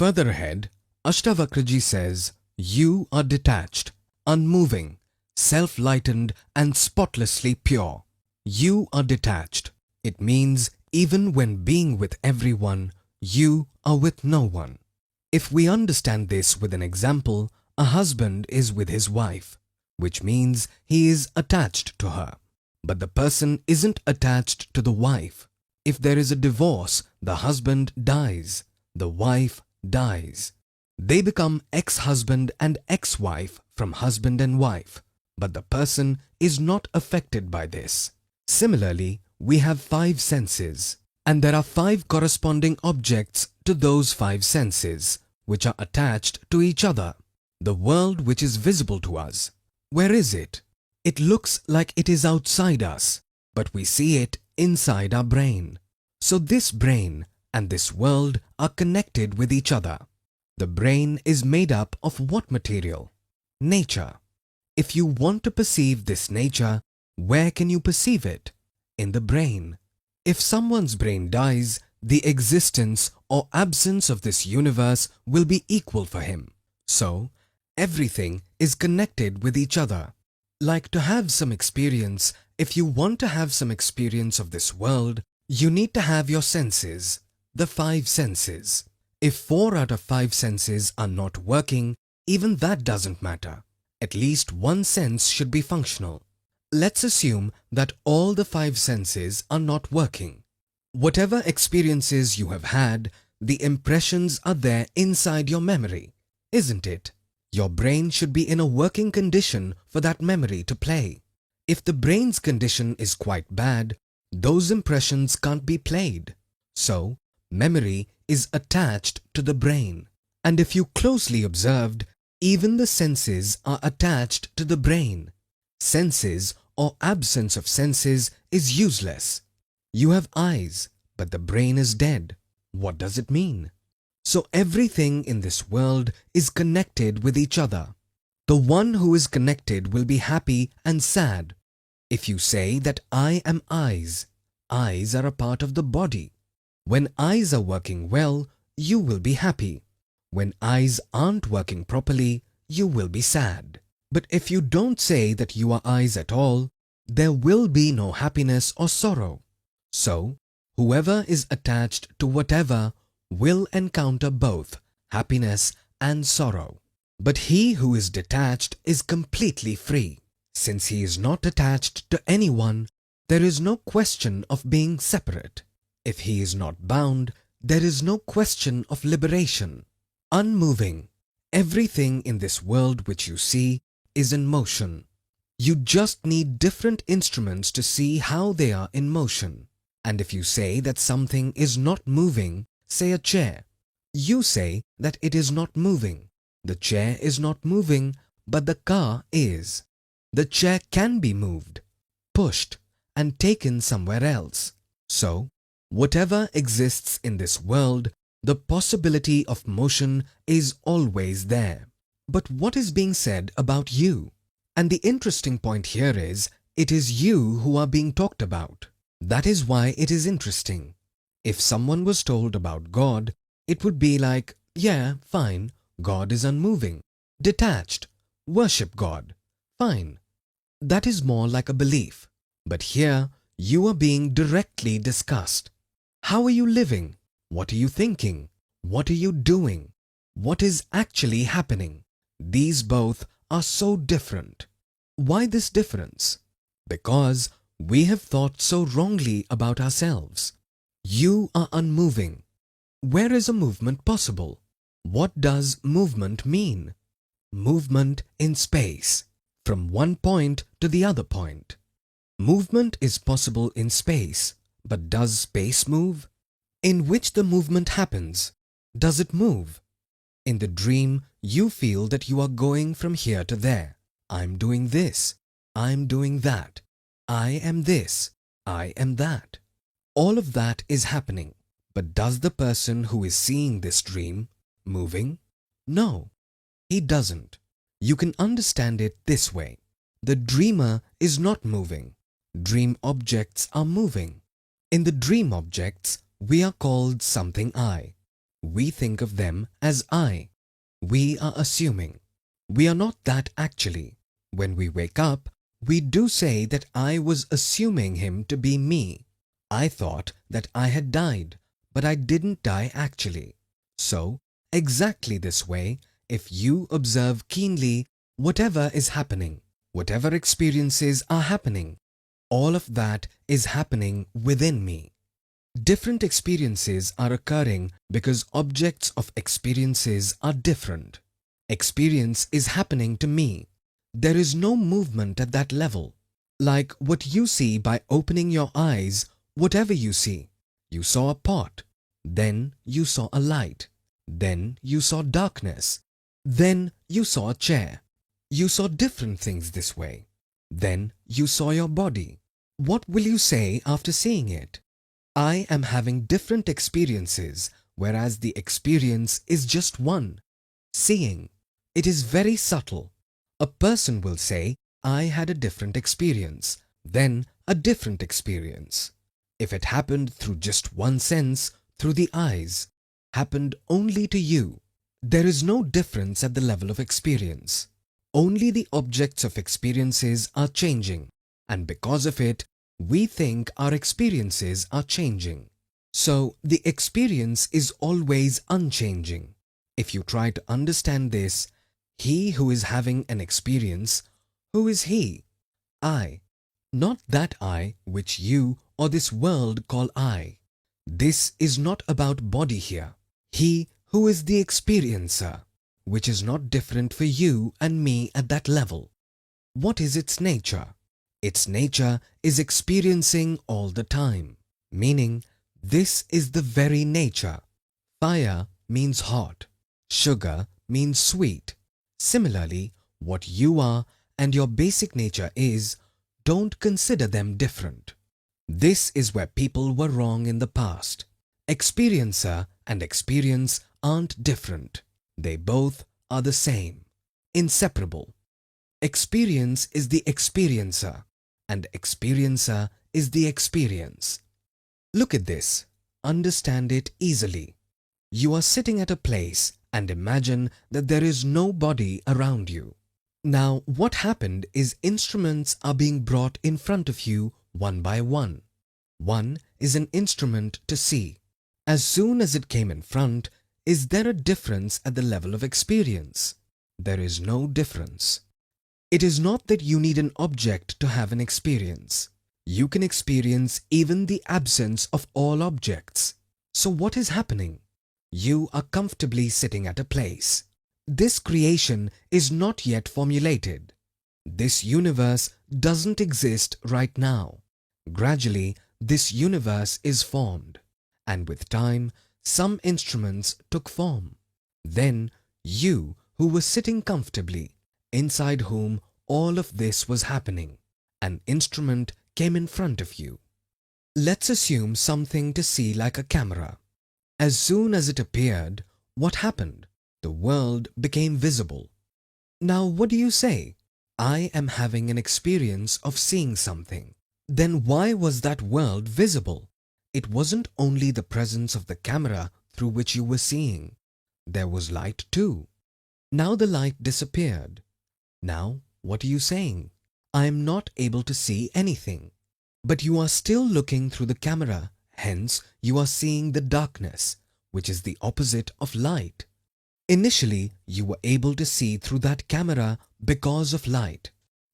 Further ahead, Ashtavakraji says, you are detached, unmoving, self-lightened and spotlessly pure. You are detached. It means even when being with everyone, you are with no one. If we understand this with an example, a husband is with his wife, which means he is attached to her. But the person isn't attached to the wife. If there is a divorce, the husband dies, the wife dies. They become ex-husband and ex-wife from husband and wife, but the person is not affected by this. Similarly, we have 5 senses, and there are 5 corresponding objects to those 5 senses, which are attached to each other. The world which is visible to us, where is it? It looks like it is outside us, but we see it inside our brain. So this brain and this world are connected with each other. The brain is made up of what material? Nature. If you want to perceive this nature, where can you perceive it? In the brain. If someone's brain dies, the existence or absence of this universe will be equal for him. So, everything is connected with each other. Like to have some experience, if you want to have some experience of this world, you need to have your senses, the 5 senses. If 4 out of 5 senses are not working, even that doesn't matter. At least one sense should be functional. Let's assume that all the 5 senses are not working. Whatever experiences you have had, the impressions are there inside your memory, isn't it? Your brain should be in a working condition for that memory to play. If the brain's condition is quite bad, those impressions can't be played. So, memory is attached to the brain. And if you closely observed, even the senses are attached to the brain. Senses or absence of senses is useless. You have eyes, but the brain is dead. What does it mean? So everything in this world is connected with each other. The one who is connected will be happy and sad. If you say that I am eyes, eyes are a part of the body. When eyes are working well, you will be happy. When eyes aren't working properly, you will be sad. But if you don't say that you are eyes at all, there will be no happiness or sorrow. So, whoever is attached to whatever will encounter both happiness and sorrow. But he who is detached is completely free. Since he is not attached to anyone, there is no question of being separate. If he is not bound, there is no question of liberation. Unmoving. Everything in this world which you see is in motion. You just need different instruments to see how they are in motion. And if you say that something is not moving, say a chair, you say that it is not moving. The chair is not moving, but the car is. The chair can be moved, pushed, and taken somewhere else. So, whatever exists in this world, the possibility of motion is always there. But what is being said about you? And the interesting point here is, it is you who are being talked about. That is why it is interesting. If someone was told about God, it would be like, yeah, fine, God is unmoving, detached, worship God, fine. That is more like a belief. But here, you are being directly discussed. How are you living? What are you thinking? What are you doing? What is actually happening? These both are so different. Why this difference? Because we have thought so wrongly about ourselves. You are unmoving. Where is a movement possible? What does movement mean? Movement in space, from one point to the other point. Movement is possible in space, but does space move? In which the movement happens, does it move? In the dream, you feel that you are going from here to there. I'm doing this. I'm doing that. I am this. I am that. All of that is happening. But does the person who is seeing this dream moving? No, he doesn't. You can understand it this way. The dreamer is not moving. Dream objects are moving. In the dream objects, we are called something I. We think of them as I. We are assuming. We are not that actually. When we wake up, we do say that I was assuming him to be me. I thought that I had died, but I didn't die actually. So, exactly this way, if you observe keenly whatever is happening, whatever experiences are happening, all of that is happening within me. Different experiences are occurring because objects of experiences are different. Experience is happening to me. There is no movement at that level. Like what you see by opening your eyes, whatever you see. You saw a pot, then you saw a light, then you saw darkness, then you saw a chair. You saw different things this way. Then you saw your body. What will you say after seeing it? I am having different experiences, whereas the experience is just one. Seeing. It is very subtle. A person will say, I had a different experience, then a different experience. If it happened through just one sense, through the eyes, happened only to you. There is no difference at the level of experience. Only the objects of experiences are changing, and because of it, we think our experiences are changing. So, the experience is always unchanging. If you try to understand this, he who is having an experience, who is he? I. Not that I which you or this world call I. This is not about body here. He who is the experiencer, which is not different for you and me at that level. What is its nature? Its nature is experiencing all the time, meaning this is the very nature. Fire means hot, sugar means sweet. Similarly, what you are and your basic nature is, don't consider them different. This is where people were wrong in the past. Experiencer and experience aren't different. They both are the same, inseparable. Experience is the experiencer, and experiencer is the experience. Look at this. Understand it easily. You are sitting at a place and imagine that there is no body around you. Now, what happened is instruments are being brought in front of you one by one. One is an instrument to see. As soon as it came in front, is there a difference at the level of experience? There is no difference. It is not that you need an object to have an experience. You can experience even the absence of all objects. So what is happening? You are comfortably sitting at a place. This creation is not yet formulated. This universe doesn't exist right now. Gradually, this universe is formed, and with time, some instruments took form. Then, you who were sitting comfortably, inside whom all of this was happening, an instrument came in front of you. Let's assume something to see like a camera. As soon as it appeared, what happened? The world became visible. Now what do you say? I am having an experience of seeing something. Then why was that world visible? It wasn't only the presence of the camera through which you were seeing. There was light too. Now the light disappeared. Now what are you saying? I am not able to see anything. But you are still looking through the camera, hence you are seeing the darkness, which is the opposite of light. Initially, you were able to see through that camera because of light.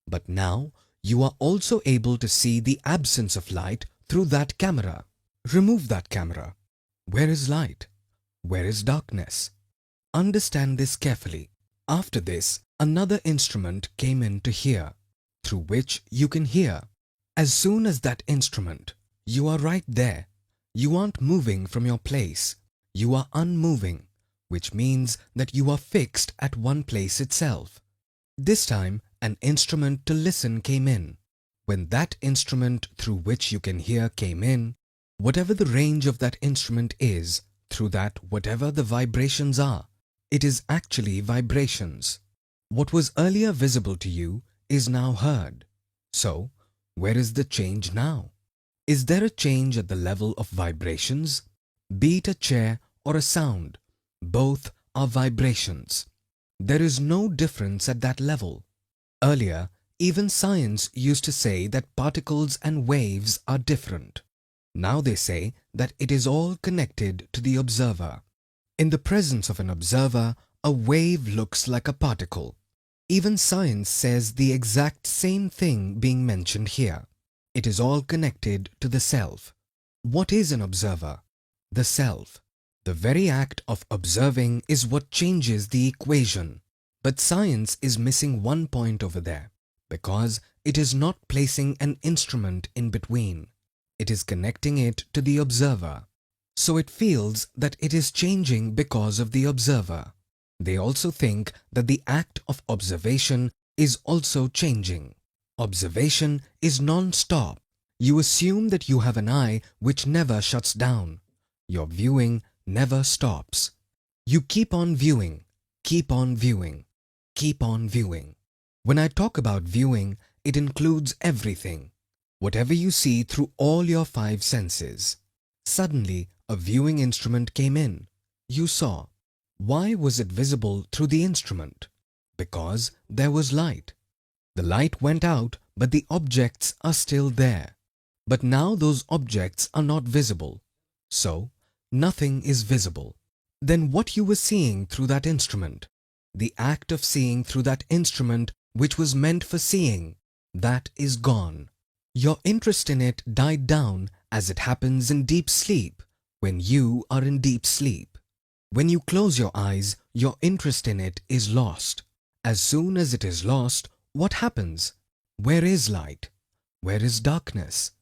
But now, you are also able to see the absence of light through that camera. Remove that camera. Where is light? Where is darkness? Understand this carefully. After this, another instrument came in to hear, through which you can hear. As soon as that instrument, you are right there. You aren't moving from your place. You are unmoving, which means that you are fixed at one place itself. This time, an instrument to listen came in. When that instrument through which you can hear came in, whatever the range of that instrument is, through that whatever the vibrations are, it is actually vibrations. What was earlier visible to you is now heard. So, where is the change now? Is there a change at the level of vibrations? Be it a chair or a sound. Both are vibrations. There is no difference at that level. Earlier, even science used to say that particles and waves are different. Now they say that it is all connected to the observer. In the presence of an observer, a wave looks like a particle. Even science says the exact same thing being mentioned here. It is all connected to the self. What is an observer? The self. The very act of observing is what changes the equation. But science is missing one point over there, because it is not placing an instrument in between. It is connecting it to the observer. So it feels that it is changing because of the observer. They also think that the act of observation is also changing. Observation is non-stop. You assume that you have an eye which never shuts down. Your viewing never stops. You keep on viewing, keep on viewing, keep on viewing. When I talk about viewing, it includes everything. Whatever you see through all your five senses. Suddenly, a viewing instrument came in. You saw. Why was it visible through the instrument? Because there was light. The light went out, but the objects are still there. But now those objects are not visible. So, nothing is visible. Then what you were seeing through that instrument, the act of seeing through that instrument which was meant for seeing, that is gone. Your interest in it died down as it happens in deep sleep when you are in deep sleep. When you close your eyes, your interest in it is lost. As soon as it is lost, what happens? Where is light? Where is darkness?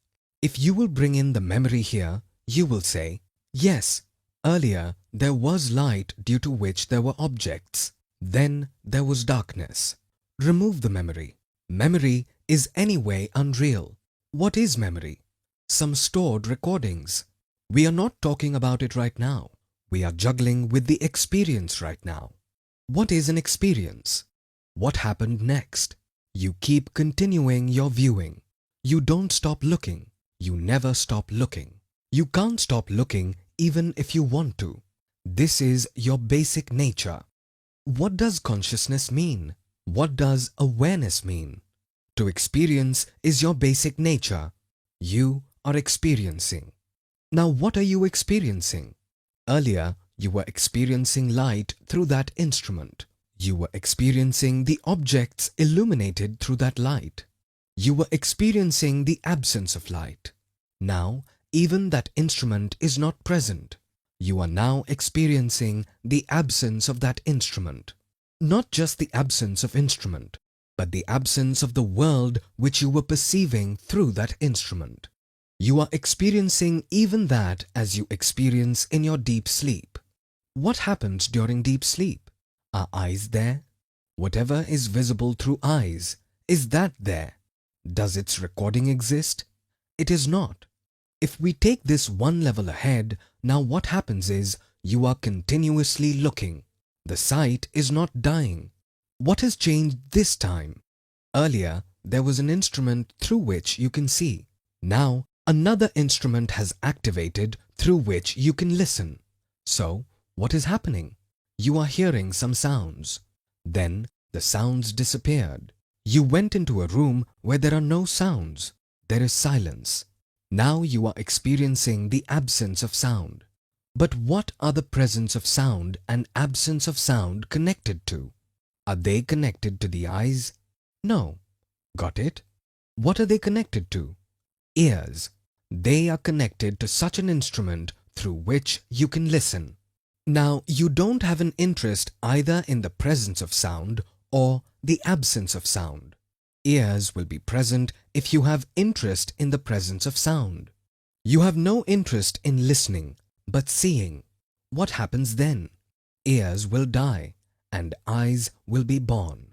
If you will bring in the memory here, you will say, yes, earlier there was light due to which there were objects. Then there was darkness. Remove the memory. Memory is anyway unreal. What is memory? Some stored recordings. We are not talking about it right now. We are juggling with the experience right now. What is an experience? What happened next? You keep continuing your viewing. You don't stop looking. You never stop looking. You can't stop looking even if you want to. This is your basic nature. What does consciousness mean? What does awareness mean? To experience is your basic nature. You are experiencing. Now what are you experiencing? Earlier, you were experiencing light through that instrument. You were experiencing the objects illuminated through that light. You were experiencing the absence of light. Now, even that instrument is not present. You are now experiencing the absence of that instrument. Not just the absence of instrument, but the absence of the world which you were perceiving through that instrument. You are experiencing even that as you experience in your deep sleep. What happens during deep sleep? Are eyes there? Whatever is visible through eyes, is that there? Does its recording exist? It is not. If we take this one level ahead, now what happens is you are continuously looking. The sight is not dying. What has changed this time? Earlier, there was an instrument through which you can see. Now, another instrument has activated through which you can listen. So, what is happening? You are hearing some sounds. Then, the sounds disappeared. You went into a room where there are no sounds. There is silence. Now you are experiencing the absence of sound. But what are the presence of sound and absence of sound connected to? Are they connected to the eyes? No. Got it? What are they connected to? Ears. They are connected to such an instrument through which you can listen. Now, you don't have an interest either in the presence of sound or the absence of sound. Ears will be present if you have interest in the presence of sound. You have no interest in listening, but seeing. What happens then? Ears will die and eyes will be born.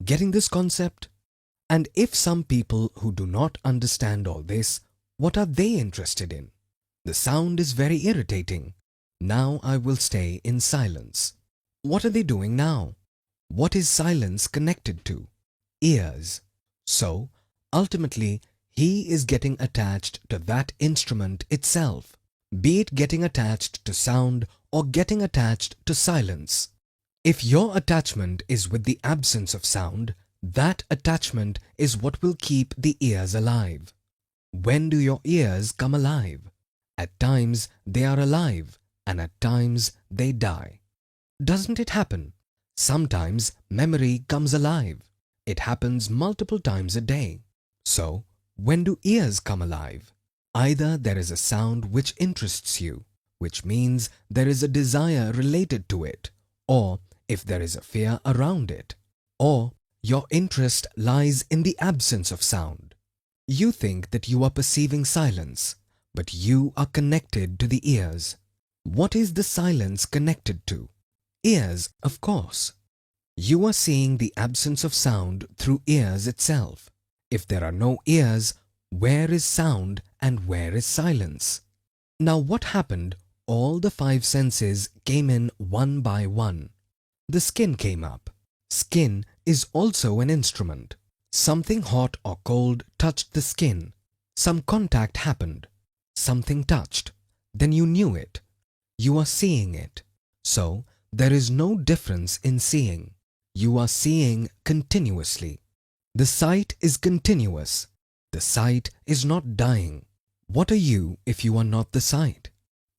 Getting this concept? And if some people who do not understand all this, what are they interested in? The sound is very irritating. Now I will stay in silence. What are they doing now? What is silence connected to? Ears. So, ultimately, he is getting attached to that instrument itself, be it getting attached to sound or getting attached to silence. If your attachment is with the absence of sound, that attachment is what will keep the ears alive. When do your ears come alive? At times they are alive and at times they die. Doesn't it happen? Sometimes memory comes alive. It happens multiple times a day. So, when do ears come alive? Either there is a sound which interests you, which means there is a desire related to it, or if there is a fear around it, or your interest lies in the absence of sound. You think that you are perceiving silence, but you are connected to the ears. What is the silence connected to? Ears, of course. You are seeing the absence of sound through ears itself. If there are no ears, where is sound and where is silence? Now what happened? All the five senses came in one by one. The skin came up. Skin is also an instrument. Something hot or cold touched the skin. Some contact happened. Something touched. Then you knew it. You are seeing it. So, there is no difference in seeing. You are seeing continuously. The sight is continuous. The sight is not dying. What are you if you are not the sight?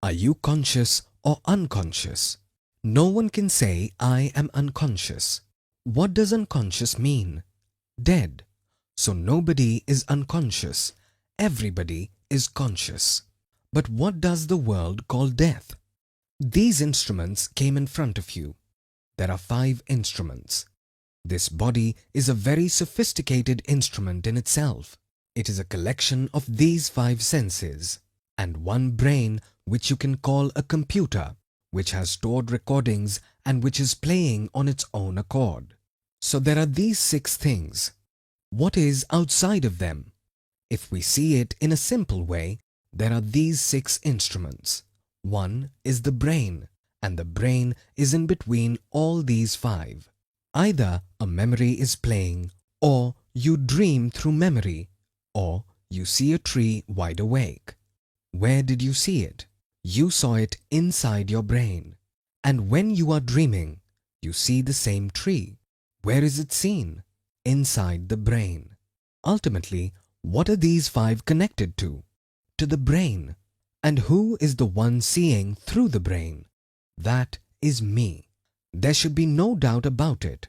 Are you conscious or unconscious? No one can say, I am unconscious. What does unconscious mean? Dead. So nobody is unconscious. Everybody is conscious. But what does the world call death? These instruments came in front of you. There are 5 instruments. This body is a very sophisticated instrument in itself. It is a collection of these 5 senses and one brain which you can call a computer, which has stored recordings and which is playing on its own accord. So there are these 6 things. What is outside of them? If we see it in a simple way, there are these 6 instruments. One is the brain, and the brain is in between all these 5. Either a memory is playing, or you dream through memory, or you see a tree wide awake. Where did you see it? You saw it inside your brain. And when you are dreaming, you see the same tree. Where is it seen? Inside the brain. Ultimately, what are these 5 connected to? To the brain. And who is the one seeing through the brain? That is me. There should be no doubt about it.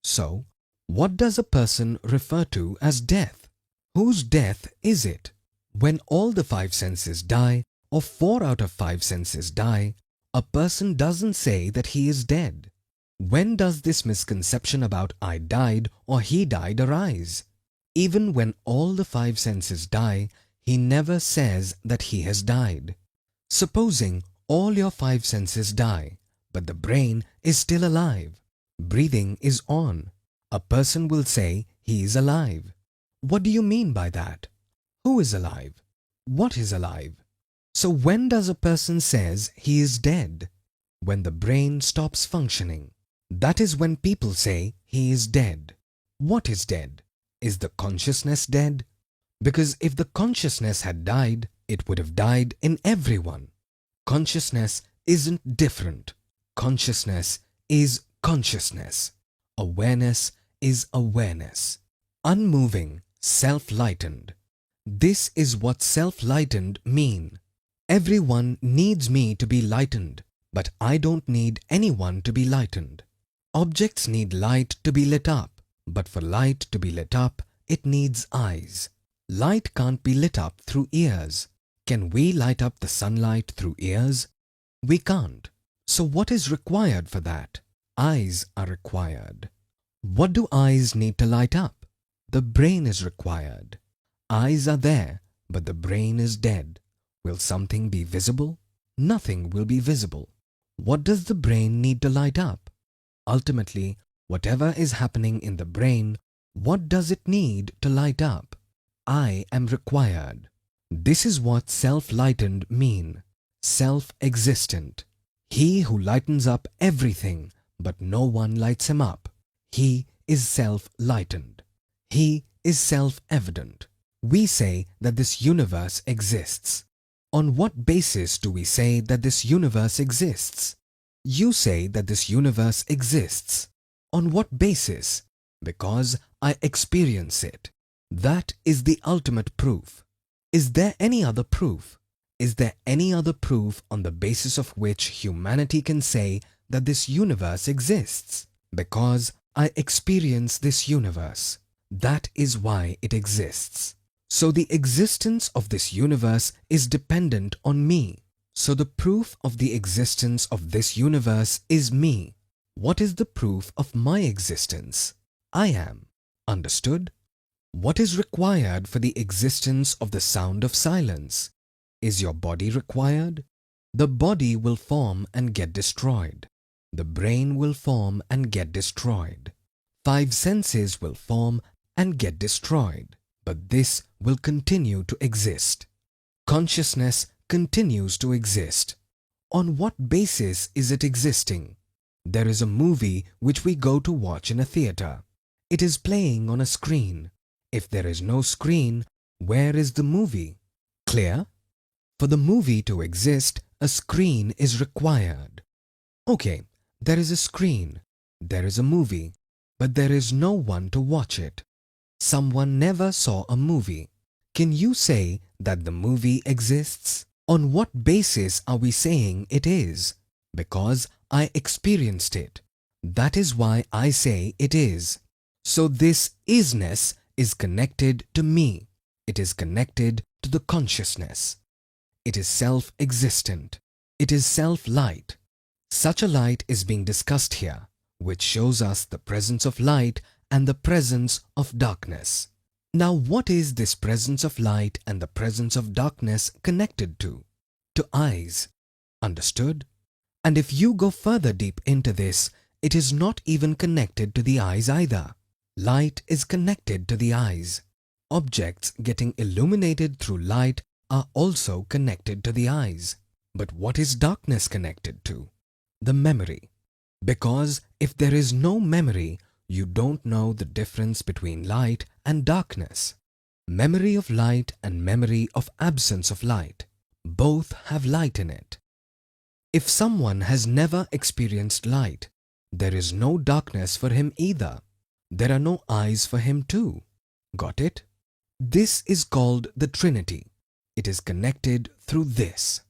So, what does a person refer to as death? Whose death is it? When all the 5 senses die, or 4 out of 5 senses die, a person doesn't say that he is dead. When does this misconception about I died or he died arise? Even when all the 5 senses die, he never says that he has died. Supposing all your 5 senses die, but the brain is still alive. Breathing is on. A person will say he is alive. What do you mean by that? Who is alive? What is alive? So when does a person says he is dead? When the brain stops functioning. That is when people say he is dead. What is dead? Is the consciousness dead? Because if the consciousness had died, it would have died in everyone. Consciousness isn't different. Consciousness is consciousness. Awareness is awareness. Unmoving, self-lightened. This is what self-lightened mean. Everyone needs me to be lightened, but I don't need anyone to be lightened. Objects need light to be lit up, but for light to be lit up, it needs eyes. Light can't be lit up through ears. Can we light up the sunlight through ears? We can't. So what is required for that? Eyes are required. What do eyes need to light up? The brain is required. Eyes are there, but the brain is dead. Will something be visible? Nothing will be visible. What does the brain need to light up? Ultimately, whatever is happening in the brain, what does it need to light up? I am required. This is what self-lightened mean. Self-existent. He who lightens up everything, but no one lights him up. He is self-lightened. He is self-evident. We say that this universe exists. On what basis do we say that this universe exists? You say that this universe exists. On what basis? Because I experience it. That is the ultimate proof. Is there any other proof? Is there any other proof on the basis of which humanity can say that this universe exists? Because I experience this universe. That is why it exists. So the existence of this universe is dependent on me. So the proof of the existence of this universe is me. What is the proof of my existence? I am. Understood? What is required for the existence of the sound of silence? Is your body required? The body will form and get destroyed. The brain will form and get destroyed. 5 senses will form and get destroyed. But this will continue to exist. Consciousness continues to exist. On what basis is it existing? There is a movie which we go to watch in a theatre. It is playing on a screen. If there is no screen, where is the movie? Clear? For the movie to exist, a screen is required. Okay, there is a screen. There is a movie. But there is no one to watch it. Someone never saw a movie. Can you say that the movie exists? On what basis are we saying it is? Because I experienced it. That is why I say it is. So this isness is connected to me. It is connected to the consciousness. It is self-existent. It is self-light. Such a light is being discussed here, which shows us the presence of light and the presence of darkness. Now what is this presence of light and the presence of darkness connected to? To eyes. Understood? And if you go further deep into this, it is not even connected to the eyes either. Light is connected to the eyes. Objects getting illuminated through light are also connected to the eyes. But what is darkness connected to? The memory. Because if there is no memory, you don't know the difference between light and darkness. Memory of light and memory of absence of light. Both have light in it. If someone has never experienced light, there is no darkness for him either. There are no eyes for him too. Got it? This is called the Trinity. It is connected through this.